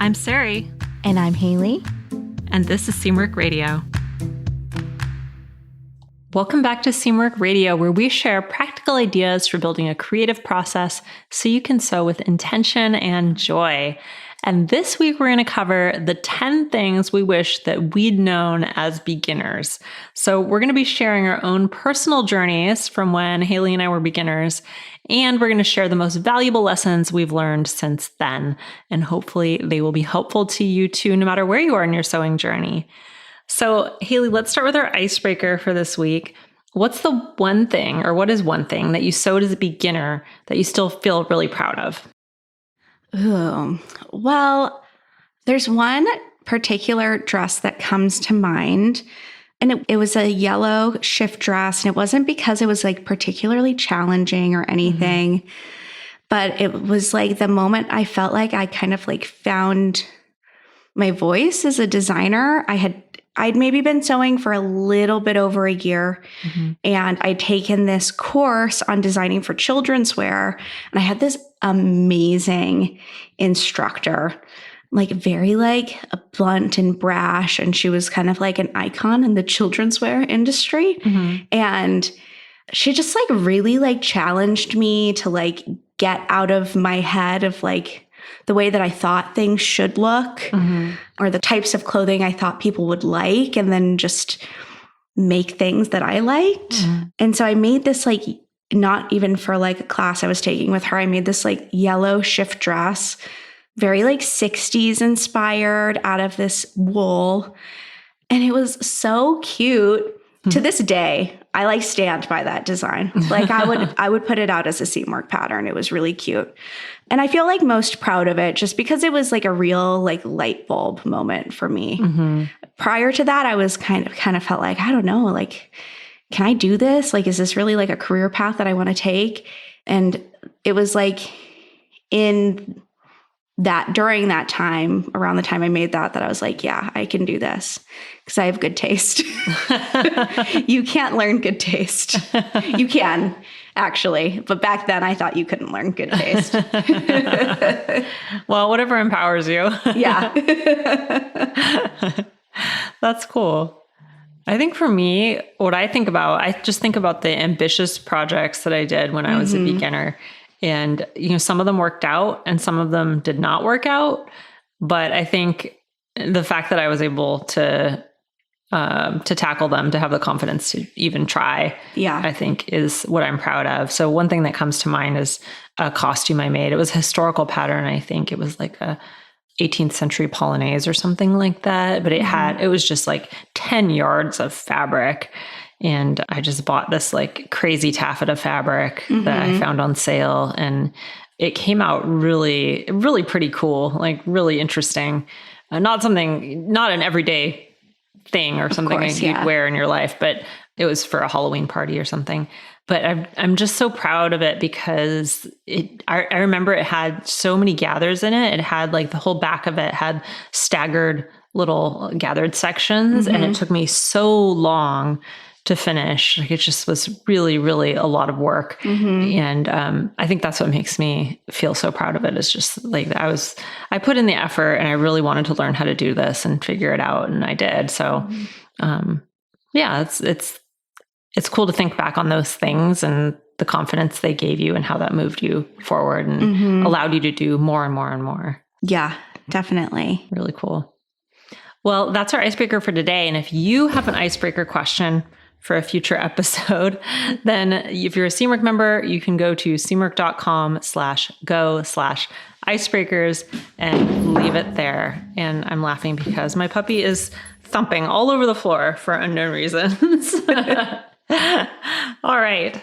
I'm Sarai. And I'm Haley. And this is Seamwork Radio. Welcome back to Seamwork Radio, where we share practical ideas for building a creative process so you can sew with intention and joy. And this week, we're going to cover the 10 things we wish that we'd known as beginners. So we're going to be sharing our own personal journeys from when Haley and I were beginners, and we're going to share the most valuable lessons we've learned since then. And hopefully they will be helpful to you too, no matter where you are in your sewing journey. So Haley, let's start with our icebreaker for this week. What's the one thing, or what is one thing that you sewed as a beginner that you still feel really proud of? Ooh, well, there's one particular dress that comes to mind, and it was a yellow shift dress, and it wasn't because it was like particularly challenging or anything, but it was like the moment I felt like I kind of like found my voice as a designer. I'd maybe been sewing for a little bit over a year, and I'd taken this course on designing for children's wear, and I had this amazing instructor, like very like blunt and brash, and she was kind of like an icon in the children's wear industry. And she just like really like challenged me to like get out of my head of like the way that I thought things should look or the types of clothing I thought people would like, and then just make things that I liked. And so I made this like, not even for like a class I was taking with her, I made this like yellow shift dress, very like 60s inspired, out of this wool. And it was so cute. To this day, I like stand by that design. Like I would put it out as a seamwork pattern. It was really cute. And I feel like most proud of it just because it was like a real like light bulb moment for me. Prior to that, I was kind of felt like, I don't know, like, can I do this? Like, is this really like a career path that I want to take? And it was like during that time, around the time I made that I was like, yeah, I can do this because I have good taste. You can't learn good taste. You can, actually. But back then I thought you couldn't learn good taste. Well, whatever empowers you. Yeah. That's cool. I think for me, what I think about, I just think about the ambitious projects that I did when I was a beginner. And, some of them worked out and some of them did not work out. But I think the fact that I was able to tackle them, to have the confidence to even try, I think is what I'm proud of. So one thing that comes to mind is a costume I made. It was a historical pattern. I think it was like a 18th century polonaise or something like that. But it was just like 10 yards of fabric. And I just bought this like crazy taffeta fabric that I found on sale. And it came out really, really pretty cool, like really interesting. Not an everyday thing or something you'd wear in your life, but it was for a Halloween party or something. But I'm just so proud of it because I remember it had so many gathers in it. It had like the whole back of it had staggered little gathered sections. And it took me so long to finish. Like it just was really, really a lot of work. And I think that's what makes me feel so proud of it, is just like I put in the effort and I really wanted to learn how to do this and figure it out. And I did. So it's cool to think back on those things and the confidence they gave you and how that moved you forward and allowed you to do more and more and more. Yeah, definitely. Really cool. Well, that's our icebreaker for today. And if you have an icebreaker question for a future episode, then if you're a Seamwork member, you can go to seamwork.com/go/icebreakers and leave it there. And I'm laughing because my puppy is thumping all over the floor for unknown reasons. All right.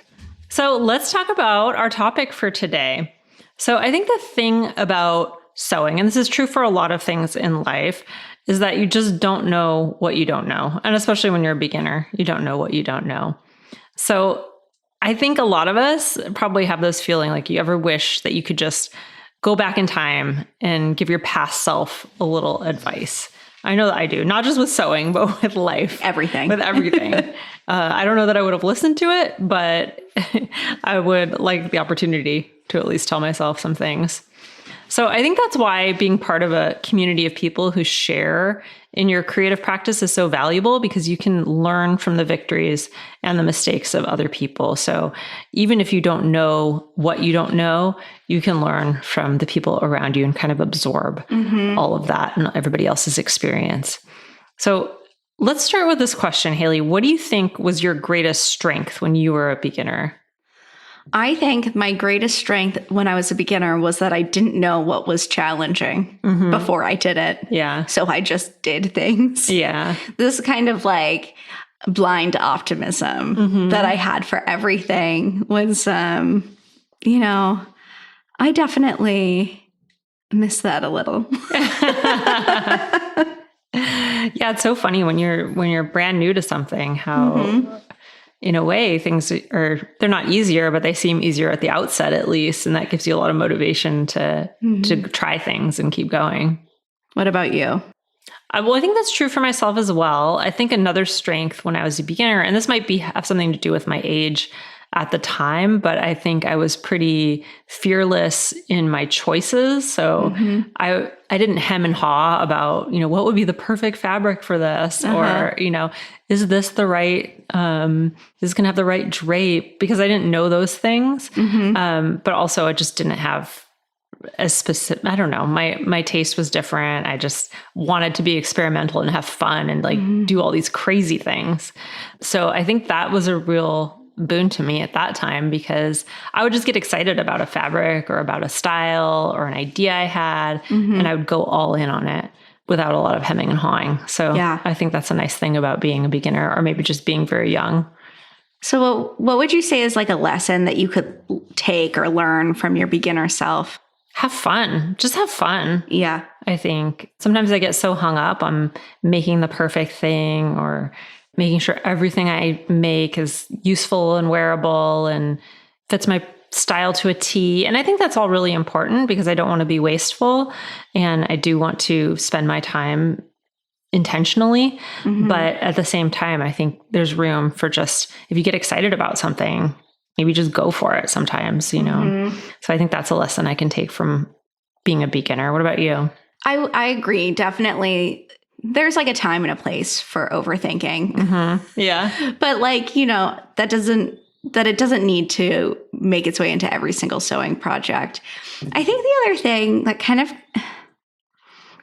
So let's talk about our topic for today. So I think the thing about sewing, and this is true for a lot of things in life, is that you just don't know what you don't know. And especially when you're a beginner, you don't know what you don't know. So I think a lot of us probably have this feeling like you ever wish that you could just go back in time and give your past self a little advice. I know that I do, not just with sewing, but with life. Everything. With everything. I don't know that I would have listened to it, but I would like the opportunity to at least tell myself some things. So I think that's why being part of a community of people who share in your creative practice is so valuable, because you can learn from the victories and the mistakes of other people. So even if you don't know what you don't know, you can learn from the people around you and kind of absorb all of that and everybody else's experience. So let's start with this question, Haley. What do you think was your greatest strength when you were a beginner? I think my greatest strength when I was a beginner was that I didn't know what was challenging before I did it. Yeah. So I just did things. Yeah. This kind of like blind optimism that I had for everything was, you know, I definitely miss that a little. Yeah, it's so funny when you're brand new to something, how in a way things they're not easier, but they seem easier at the outset at least, and that gives you a lot of motivation to try things and keep going. What about you? Well, I think that's true for myself as well. I think another strength when I was a beginner, and this might have something to do with my age at the time, but I think I was pretty fearless in my choices. So I didn't hem and haw about, what would be the perfect fabric for this, or, is this the right, is this going to have the right drape? Because I didn't know those things. But also I just didn't have as specific, I don't know, my taste was different. I just wanted to be experimental and have fun and do all these crazy things. So I think that was a real boon to me at that time, because I would just get excited about a fabric or about a style or an idea I had, and I would go all in on it without a lot of hemming and hawing. So I think that's a nice thing about being a beginner, or maybe just being very young. So what would you say is like a lesson that you could take or learn from your beginner self? Have fun. Just have fun. Yeah. I think sometimes I get so hung up on making the perfect thing, or making sure everything I make is useful and wearable and fits my style to a T. And I think that's all really important, because I don't want to be wasteful, and I do want to spend my time intentionally. But at the same time, I think there's room for just, if you get excited about something, maybe just go for it sometimes, So I think that's a lesson I can take from being a beginner. What about you? I agree. Definitely. There's like a time and a place for overthinking. Yeah. But that it doesn't need to make its way into every single sewing project. I think the other thing that kind of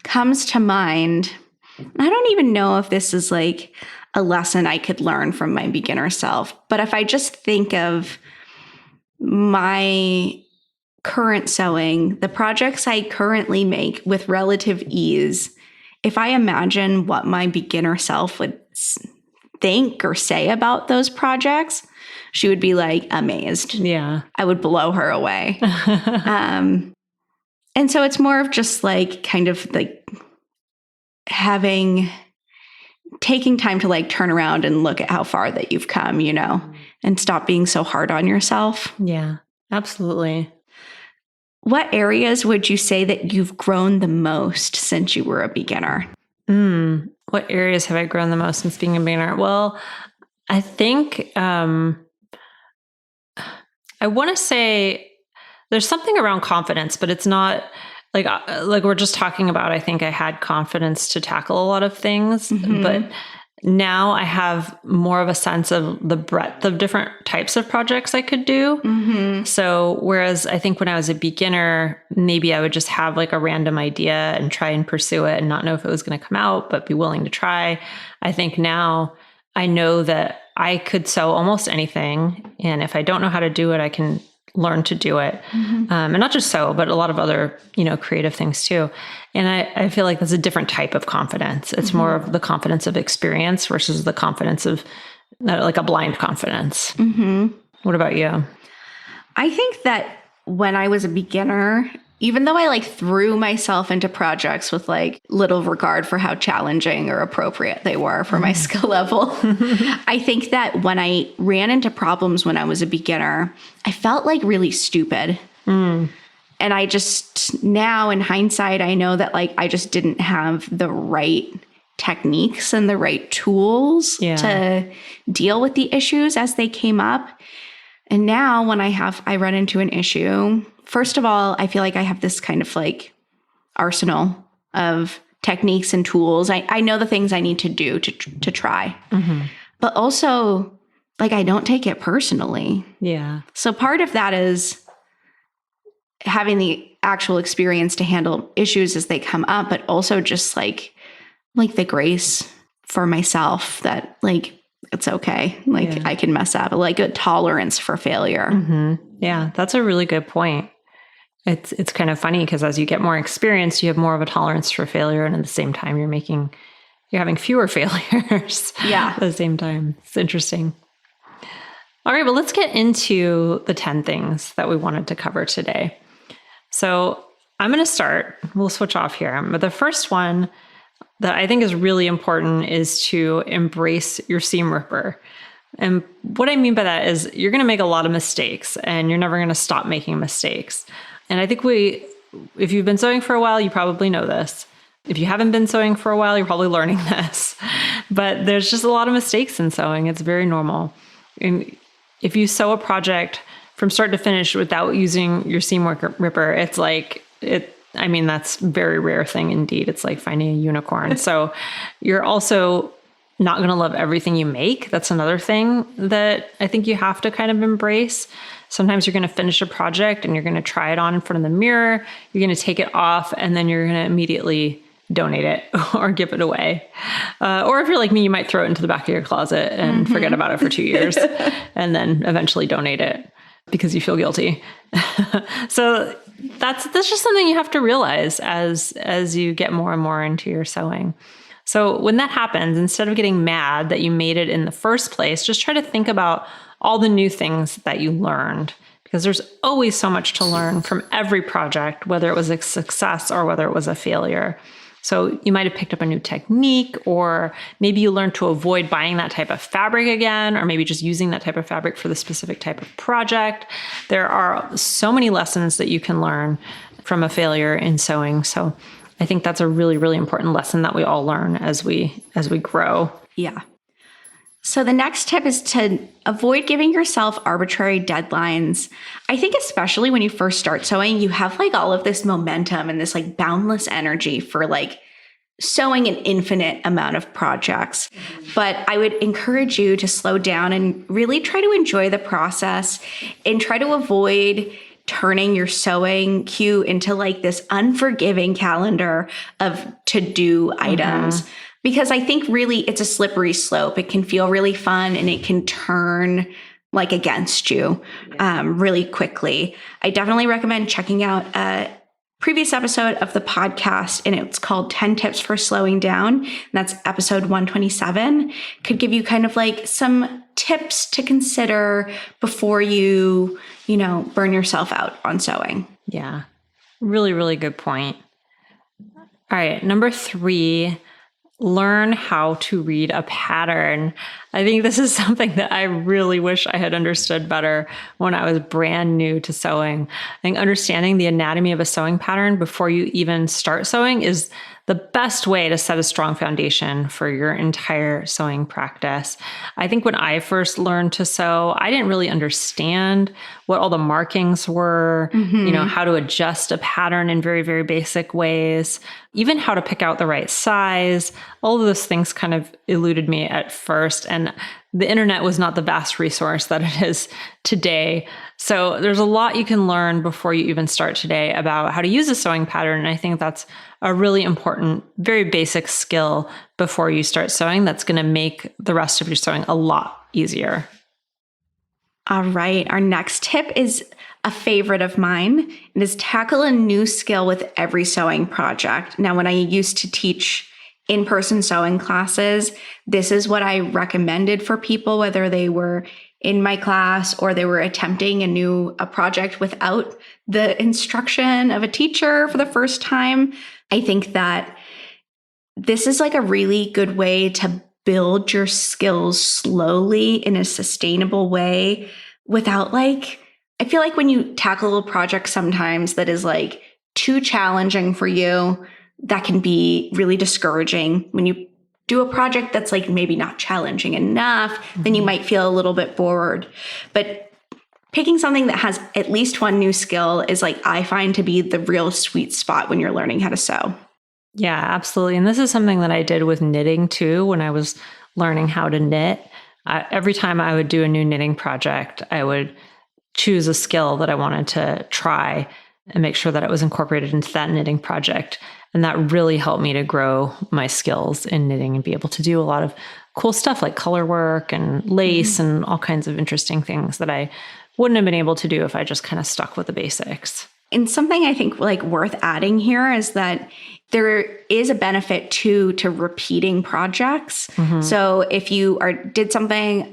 comes to mind, I don't even know if this is like a lesson I could learn from my beginner self, but if I just think of my current sewing, the projects I currently make with relative ease, if I imagine what my beginner self would think or say about those projects, she would be like amazed. Yeah. I would blow her away. And so it's more of just like kind of like taking time to like turn around and look at how far that you've come, and stop being so hard on yourself. Yeah, absolutely. What areas would you say that you've grown the most since you were a beginner? What areas have I grown the most since being a beginner? Well, I think I want to say there's something around confidence, but it's not like we're just talking about. I think I had confidence to tackle a lot of things, but now I have more of a sense of the breadth of different types of projects I could do. So whereas I think when I was a beginner, maybe I would just have like a random idea and try and pursue it and not know if it was going to come out, but be willing to try. I think now I know that I could sew almost anything. And if I don't know how to do it, I can learn to do it. And not just sew, but a lot of other, creative things too. And I feel like that's a different type of confidence. It's more of the confidence of experience versus the confidence of like a blind confidence. What about you? I think that when I was a beginner, even though I like threw myself into projects with like little regard for how challenging or appropriate they were for my skill level, I think that when I ran into problems when I was a beginner, I felt like really stupid. And I just, now in hindsight, I know that like I just didn't have the right techniques and the right tools to deal with the issues as they came up. And now when I run into an issue, first of all, I feel like I have this kind of like arsenal of techniques and tools. I know the things I need to do to try. Mm-hmm. But also, like, I don't take it personally. Yeah. So part of that is having the actual experience to handle issues as they come up, but also just like the grace for myself that like, it's okay. Like I can mess up, like a tolerance for failure. Mm-hmm. Yeah, that's a really good point. It's kind of funny because as you get more experience, you have more of a tolerance for failure. And at the same time, you're having fewer failures at the same time. It's interesting. All right, well, let's get into the 10 things that we wanted to cover today. So I'm going to start. We'll switch off here. But the first one that I think is really important is to embrace your seam ripper. And what I mean by that is you're going to make a lot of mistakes and you're never going to stop making mistakes. And I think if you've been sewing for a while, you probably know this. If you haven't been sewing for a while, you're probably learning this. But there's just a lot of mistakes in sewing. It's very normal. And if you sew a project from start to finish without using your seam ripper, it's like that's a very rare thing indeed. It's like finding a unicorn. So you're also not going to love everything you make. That's another thing that I think you have to kind of embrace. Sometimes you're going to finish a project and you're going to try it on in front of the mirror. You're going to take it off and then you're going to immediately donate it or give it away. Or if you're like me, you might throw it into the back of your closet and forget about it for 2 years and then eventually donate it because you feel guilty. So that's just something you have to realize as you get more and more into your sewing. So when that happens, instead of getting mad that you made it in the first place, just try to think about all the new things that you learned, because there's always so much to learn from every project, whether it was a success or whether it was a failure. So you might have picked up a new technique, or maybe you learned to avoid buying that type of fabric again, or maybe just using that type of fabric for the specific type of project. There are so many lessons that you can learn from a failure in sewing. So I think that's a really, really important lesson that we all learn as we grow. Yeah. So the next tip is to avoid giving yourself arbitrary deadlines. I think especially when you first start sewing, you have like all of this momentum and this like boundless energy for like sewing an infinite amount of projects. But I would encourage you to slow down and really try to enjoy the process and try to avoid turning your sewing queue into like this unforgiving calendar of to-do items. Because I think really it's a slippery slope. It can feel really fun and it can turn like against you really quickly. I definitely recommend checking out a previous episode of the podcast, and it's called 10 Tips for Slowing Down. And that's episode 127. Could give you kind of like some tips to consider before you burn yourself out on sewing. Yeah, really, really good point. All right, number 3. Learn how to read a pattern. I think this is something that I really wish I had understood better when I was brand new to sewing. I think understanding the anatomy of a sewing pattern before you even start sewing is the best way to set a strong foundation for your entire sewing practice. I think when I first learned to sew, I didn't really understand what all the markings were, how to adjust a pattern in very, very basic ways, even how to pick out the right size. All of those things kind of eluded me at first. And the internet was not the vast resource that it is today. So there's a lot you can learn before you even start today about how to use a sewing pattern. And I think that's a really important, very basic skill before you start sewing that's going to make the rest of your sewing a lot easier. All right. Our next tip is a favorite of mine. It is tackle a new skill with every sewing project. Now, when I used to teach in-person sewing classes, this is what I recommended for people, whether they were in my class or they were attempting a project without the instruction of a teacher for the first time. I think that this is like a really good way to build your skills slowly in a sustainable way without I feel like when you tackle a project sometimes that is like too challenging for you, that can be really discouraging. When you do a project that's like maybe not challenging enough, then you might feel a little bit bored. But picking something that has at least one new skill is like, I find to be the real sweet spot when you're learning how to sew. Yeah, absolutely. And this is something that I did with knitting too. When I was learning how to knit, every time I would do a new knitting project, I would choose a skill that I wanted to try and make sure that it was incorporated into that knitting project. And that really helped me to grow my skills in knitting and be able to do a lot of cool stuff like color work and lace and all kinds of interesting things that I wouldn't have been able to do if I just kind of stuck with the basics. And something I think like worth adding here is that there is a benefit to repeating projects. So if you did something,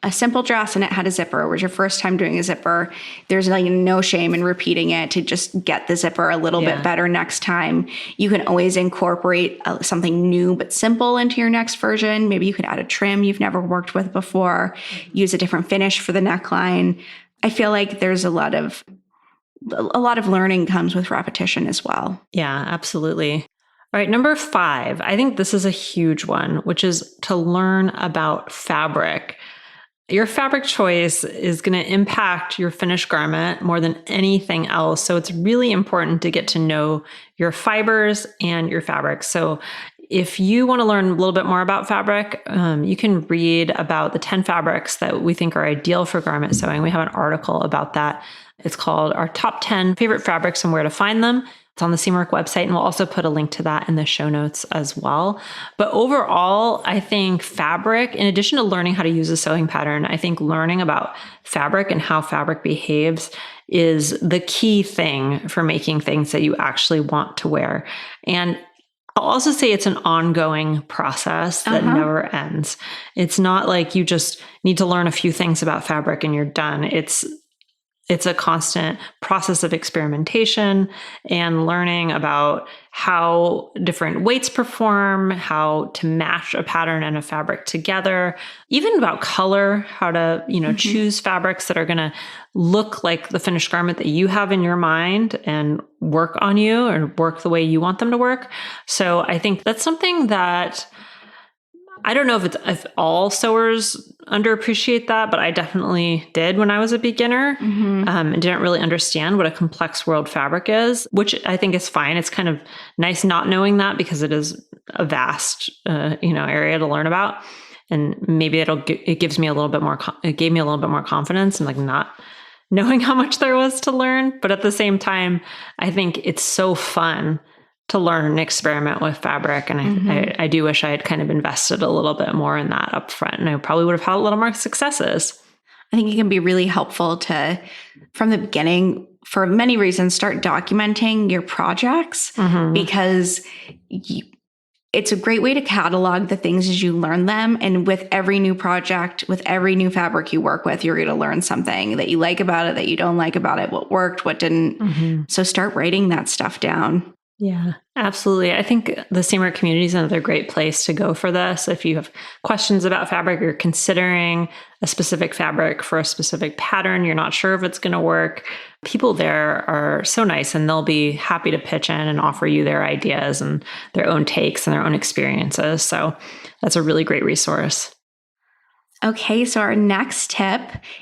a simple dress and it had a zipper, it was your first time doing a zipper, there's like no shame in repeating it to just get the zipper a little bit better next time. You can always incorporate something new but simple into your next version. Maybe you could add a trim you've never worked with before, use a different finish for the neckline. I feel like there's a lot of learning comes with repetition as well. Yeah, absolutely. All right, number 5. I think this is a huge one, which is to learn about fabric. Your fabric choice is going to impact your finished garment more than anything else. So it's really important to get to know your fibers and your fabric. So if you want to learn a little bit more about fabric, you can read about the 10 fabrics that we think are ideal for garment sewing. We have an article about that. It's called Our Top 10 Favorite Fabrics and Where to Find Them. It's on the Seamwork website, and we'll also put a link to that in the show notes as well. But overall, I think fabric, in addition to learning how to use a sewing pattern, I think learning about fabric and how fabric behaves is the key thing for making things that you actually want to wear. And I'll also say it's an ongoing process that never ends. It's not like you just need to learn a few things about fabric and you're done. It's a constant process of experimentation and learning about how different weights perform, how to match a pattern and a fabric together, even about color, how to, choose fabrics that are going to look like the finished garment that you have in your mind and work on you or work the way you want them to work. So I think that's something that I don't know if all sewers underappreciate that, but I definitely did when I was a beginner and didn't really understand what a complex world fabric is, which I think is fine. It's kind of nice not knowing that because it is a vast, area to learn about. And maybe it gives me a little bit more, it gave me a little bit more confidence and like not knowing how much there was to learn. But at the same time, I think it's so fun to learn and experiment with fabric. And I do wish I had kind of invested a little bit more in that up front. And I probably would have had a little more successes. I think it can be really helpful to, from the beginning, for many reasons, start documenting your projects because it's a great way to catalog the things as you learn them. And with every new project, with every new fabric you work with, you're going to learn something that you like about it, that you don't like about it, what worked, what didn't. So start writing that stuff down. Yeah, absolutely. I think the Seamwork community is another great place to go for this. If you have questions about fabric, you're considering a specific fabric for a specific pattern, you're not sure if it's going to work, people there are so nice and they'll be happy to pitch in and offer you their ideas and their own takes and their own experiences. So that's a really great resource. Okay, so our next tip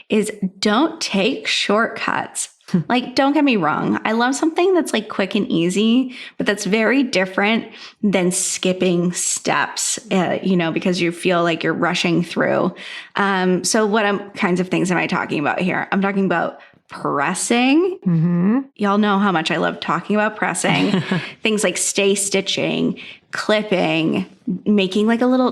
is don't take shortcuts. Like, don't get me wrong. I love something that's like quick and easy, but that's very different than skipping steps, because you feel like you're rushing through. So what kinds of things am I talking about here? I'm talking about pressing. Y'all know how much I love talking about pressing. Things like stay stitching, clipping, making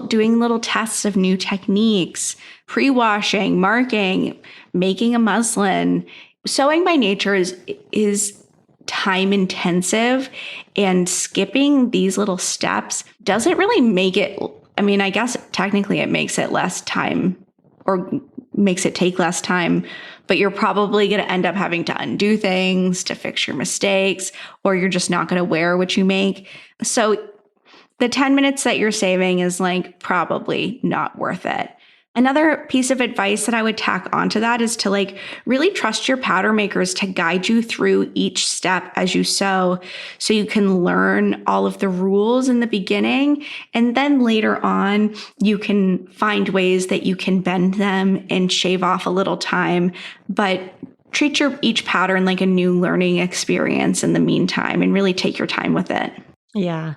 doing little tests of new techniques, pre-washing, marking, making a muslin. Sewing by nature is time intensive, and skipping these little steps doesn't really make it. I mean, I guess technically it makes it less time or makes it take less time, but you're probably going to end up having to undo things to fix your mistakes, or you're just not going to wear what you make. So the 10 minutes that you're saving is like probably not worth it. Another piece of advice that I would tack onto that is to like really trust your pattern makers to guide you through each step as you sew so you can learn all of the rules in the beginning. And then later on, you can find ways that you can bend them and shave off a little time. But treat each pattern like a new learning experience in the meantime and really take your time with it. Yeah.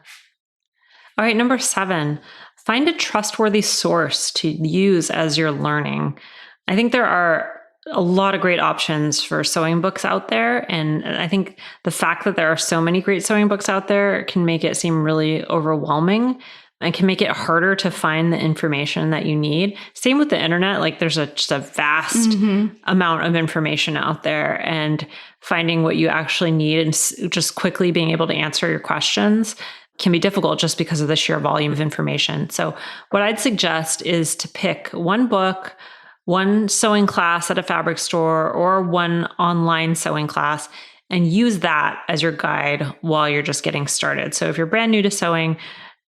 All right, number 7. Find a trustworthy source to use as you're learning. I think there are a lot of great options for sewing books out there. And I think the fact that there are so many great sewing books out there can make it seem really overwhelming and can make it harder to find the information that you need. Same with the internet. Like there's just a vast amount of information out there, and finding what you actually need and just quickly being able to answer your questions can be difficult just because of the sheer volume of information. So what I'd suggest is to pick one book, one sewing class at a fabric store, or one online sewing class, and use that as your guide while you're just getting started. So if you're brand new to sewing,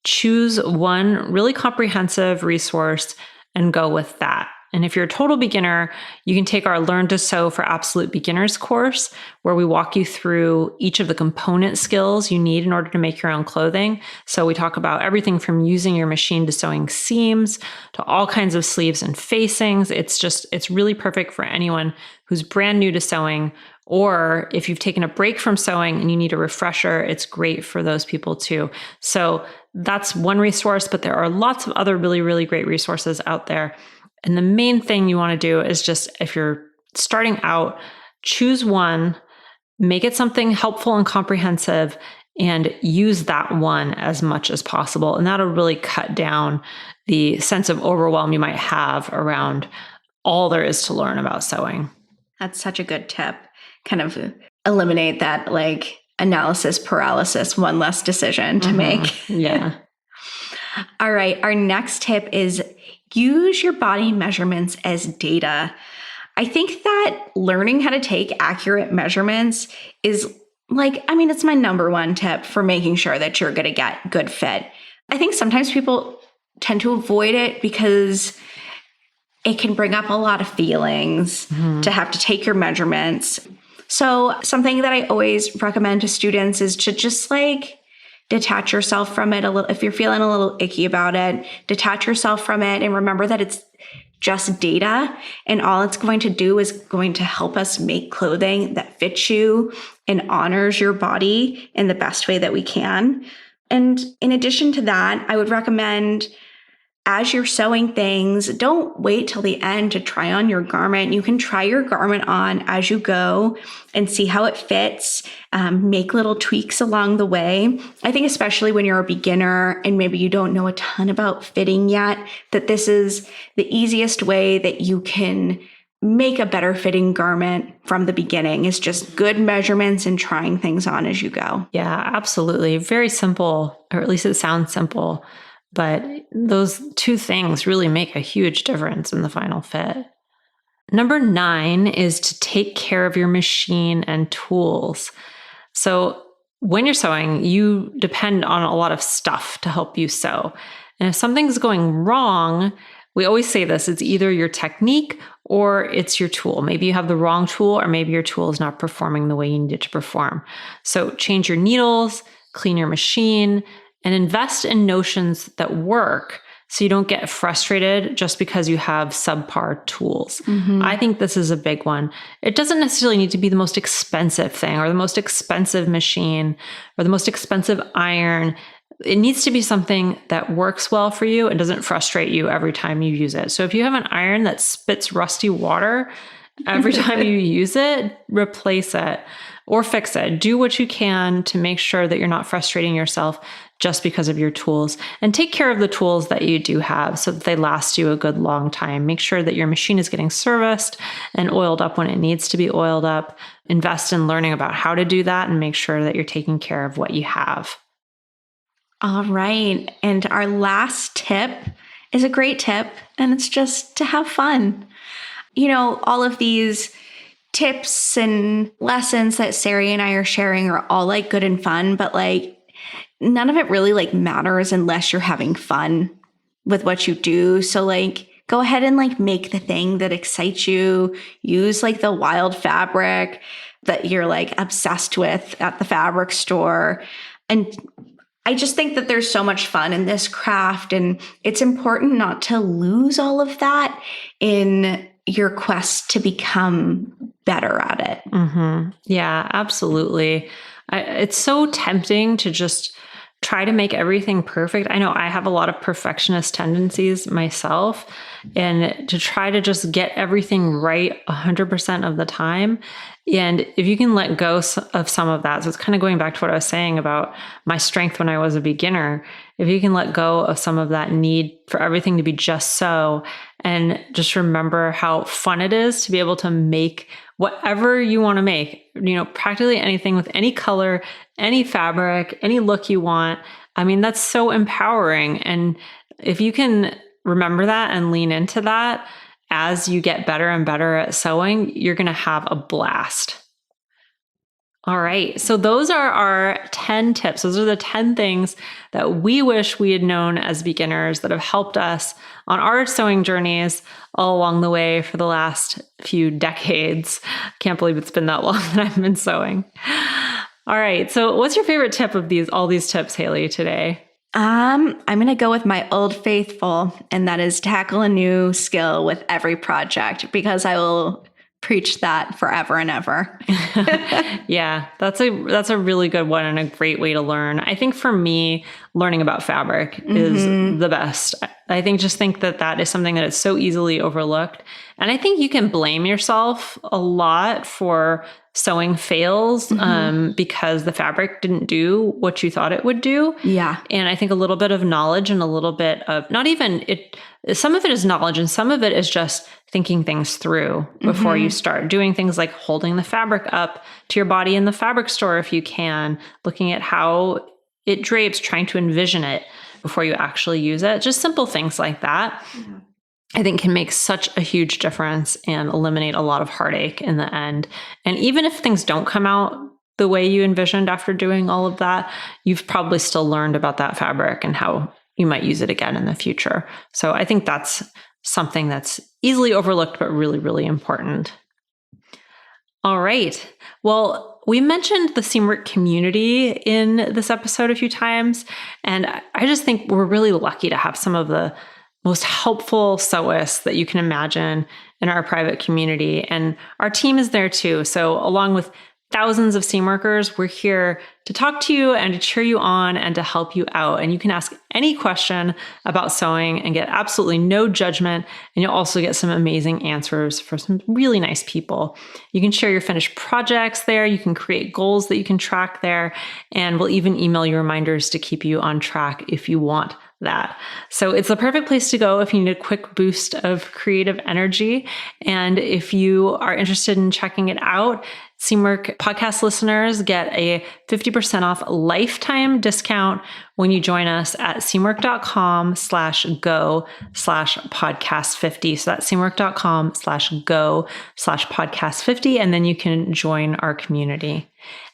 choose one really comprehensive resource and go with that. And if you're a total beginner, you can take our Learn to Sew for Absolute Beginners course, where we walk you through each of the component skills you need in order to make your own clothing. So we talk about everything from using your machine to sewing seams to all kinds of sleeves and facings. It's really perfect for anyone who's brand new to sewing, or if you've taken a break from sewing and you need a refresher, it's great for those people too. So that's one resource, but there are lots of other really, really great resources out there. And the main thing you want to do is just, if you're starting out, choose one, make it something helpful and comprehensive, and use that one as much as possible. And that'll really cut down the sense of overwhelm you might have around all there is to learn about sewing. That's such a good tip. Kind of eliminate that like analysis paralysis, one less decision to make. Yeah. All right. Our next tip is use your body measurements as data. I think that learning how to take accurate measurements is it's my number one tip for making sure that you're going to get good fit. I think sometimes people tend to avoid it because it can bring up a lot of feelings to have to take your measurements. So something that I always recommend to students is to just detach yourself from it a little. If you're feeling a little icky about it, detach yourself from it and remember that it's just data, and all it's going to do is going to help us make clothing that fits you and honors your body in the best way that we can. And in addition to that, I would recommend, as you're sewing things, don't wait till the end to try on your garment. You can try your garment on as you go and see how it fits, make little tweaks along the way. I think especially when you're a beginner and maybe you don't know a ton about fitting yet, that this is the easiest way that you can make a better fitting garment from the beginning, is just good measurements and trying things on as you go. Yeah, absolutely. Very simple, or at least it sounds simple. But those two things really make a huge difference in the final fit. Number 9 is to take care of your machine and tools. So when you're sewing, you depend on a lot of stuff to help you sew. And if something's going wrong, we always say this, it's either your technique or it's your tool. Maybe you have the wrong tool, or maybe your tool is not performing the way you need it to perform. So change your needles, clean your machine, and invest in notions that work so you don't get frustrated just because you have subpar tools. I think this is a big one. It doesn't necessarily need to be the most expensive thing or the most expensive machine or the most expensive iron. It needs to be something that works well for you and doesn't frustrate you every time you use it. So if you have an iron that spits rusty water every time you use it, replace it or fix it. Do what you can to make sure that you're not frustrating yourself just because of your tools, and take care of the tools that you do have so that they last you a good long time. Make sure that your machine is getting serviced and oiled up when it needs to be oiled up. Invest in learning about how to do that and make sure that you're taking care of what you have. All right. And our last tip is a great tip, and it's just to have fun. All of these tips and lessons that Sarai and I are sharing are all good and fun, but none of it really matters unless you're having fun with what you do. So go ahead and like make the thing that excites you. Use like the wild fabric that you're like obsessed with at the fabric store. And I just think that there's so much fun in this craft, and it's important not to lose all of that in your quest to become better at it. Mm-hmm. Yeah, absolutely. It's so tempting to just try to make everything perfect. I know I have a lot of perfectionist tendencies myself, and to try to just get everything right 100% of the time. And if you can let go of some of that, so it's kind of going back to what I was saying about my strength when I was a beginner. If you can let go of some of that need for everything to be just so, and just remember how fun it is to be able to make whatever you want to make, practically anything with any color, any fabric, any look you want. I mean, that's so empowering. And if you can remember that and lean into that as you get better and better at sewing, you're going to have a blast. All right. So those are our 10 tips. Those are the 10 things that we wish we had known as beginners that have helped us on our sewing journeys all along the way for the last few decades. Can't believe it's been that long that I've been sewing. All right. So what's your favorite tip of all these tips, Haley, today? I'm going to go with my old faithful, and that is tackle a new skill with every project, because I will preach that forever and ever. Yeah, that's a really good one and a great way to learn. I think for me, learning about fabric is the best. I think that is something that is so easily overlooked. And I think you can blame yourself a lot for sewing fails because the fabric didn't do what you thought it would do. Yeah. And I think a little bit of knowledge and a little bit of some of it is knowledge and some of it is just thinking things through before you start doing things like holding the fabric up to your body in the fabric store if you can, looking at how it drapes, trying to envision it before you actually use it. Just simple things like that. Yeah. I think can make such a huge difference and eliminate a lot of heartache in the end. And even if things don't come out the way you envisioned after doing all of that, you've probably still learned about that fabric and how you might use it again in the future. So I think that's something that's easily overlooked, but really, really important. All right. Well, we mentioned the Seamwork community in this episode a few times, and I just think we're really lucky to have some of the most helpful sewists that you can imagine in our private community. And our team is there too. So along with thousands of seam workers, we're here to talk to you and to cheer you on and to help you out. And you can ask any question about sewing and get absolutely no judgment. And you'll also get some amazing answers from some really nice people. You can share your finished projects there. You can create goals that you can track there. And we'll even email you reminders to keep you on track if you want that. So it's the perfect place to go if you need a quick boost of creative energy. And if you are interested in checking it out, Seamwork podcast listeners get a 50% off lifetime discount when you join us at seamwork.com/go/podcast50. So that's seamwork.com/go/podcast50. And then you can join our community.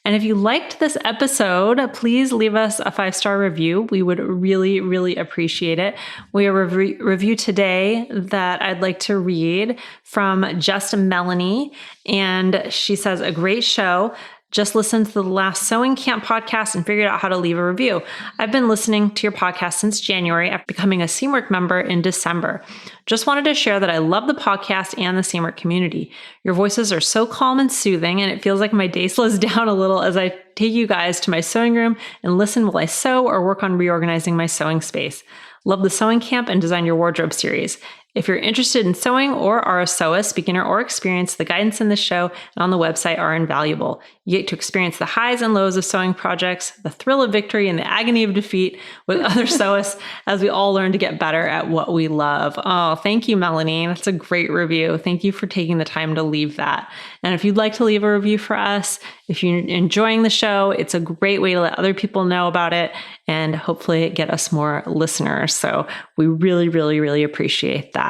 And if you liked this episode, please leave us a 5-star review. We would really, really appreciate it. We have a review today that I'd like to read from Just Melanie. And she says, a great show. Just listened to the last Sewing Camp podcast and figured out how to leave a review. I've been listening to your podcast since January after becoming a Seamwork member in December. Just wanted to share that I love the podcast and the Seamwork community. Your voices are so calm and soothing, and it feels like my day slows down a little as I take you guys to my sewing room and listen while I sew or work on reorganizing my sewing space. Love the Sewing Camp and Design Your Wardrobe series. If you're interested in sewing or are a sewist, beginner or experienced, the guidance in this show and on the website are invaluable. You get to experience the highs and lows of sewing projects, the thrill of victory and the agony of defeat with other sewists as we all learn to get better at what we love. Oh, thank you, Melanie. That's a great review. Thank you for taking the time to leave that. And if you'd like to leave a review for us, if you're enjoying the show, it's a great way to let other people know about it and hopefully get us more listeners. So we really, really, really appreciate that.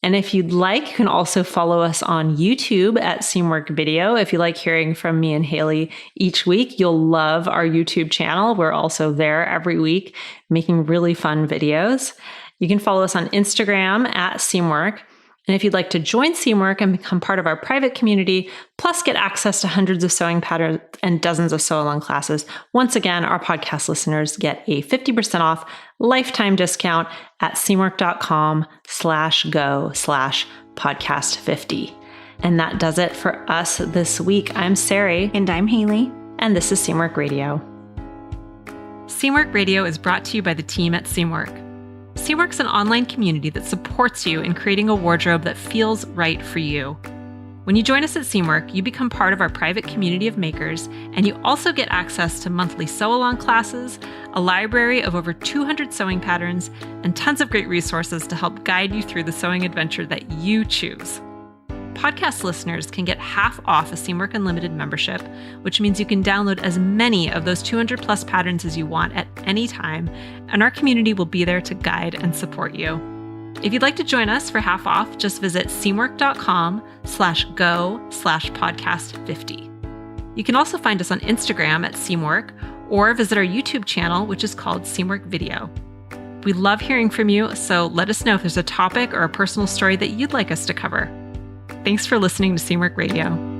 And if you'd like, you can also follow us on YouTube at Seamwork Video. If you like hearing from me and Haley each week, you'll love our YouTube channel. We're also there every week making really fun videos. You can follow us on Instagram at Seamwork. And if you'd like to join Seamwork and become part of our private community, plus get access to hundreds of sewing patterns and dozens of sew-along classes, once again, our podcast listeners get a 50% off lifetime discount at seamwork.com/go/podcast50. And that does it for us this week. I'm Sarai. And I'm Haley. And this is Seamwork Radio. Seamwork Radio is brought to you by the team at Seamwork. Seamwork's an online community that supports you in creating a wardrobe that feels right for you. When you join us at Seamwork, you become part of our private community of makers, and you also get access to monthly sew-along classes, a library of over 200 sewing patterns, and tons of great resources to help guide you through the sewing adventure that you choose. Podcast listeners can get half off a Seamwork Unlimited membership, which means you can download as many of those 200 plus patterns as you want at any time, and our community will be there to guide and support you. If you'd like to join us for half off, just visit seamwork.com/go/podcast50. You can also find us on Instagram at Seamwork, or visit our YouTube channel, which is called Seamwork Video. We love hearing from you, so let us know if there's a topic or a personal story that you'd like us to cover. Thanks for listening to Seamwork Radio.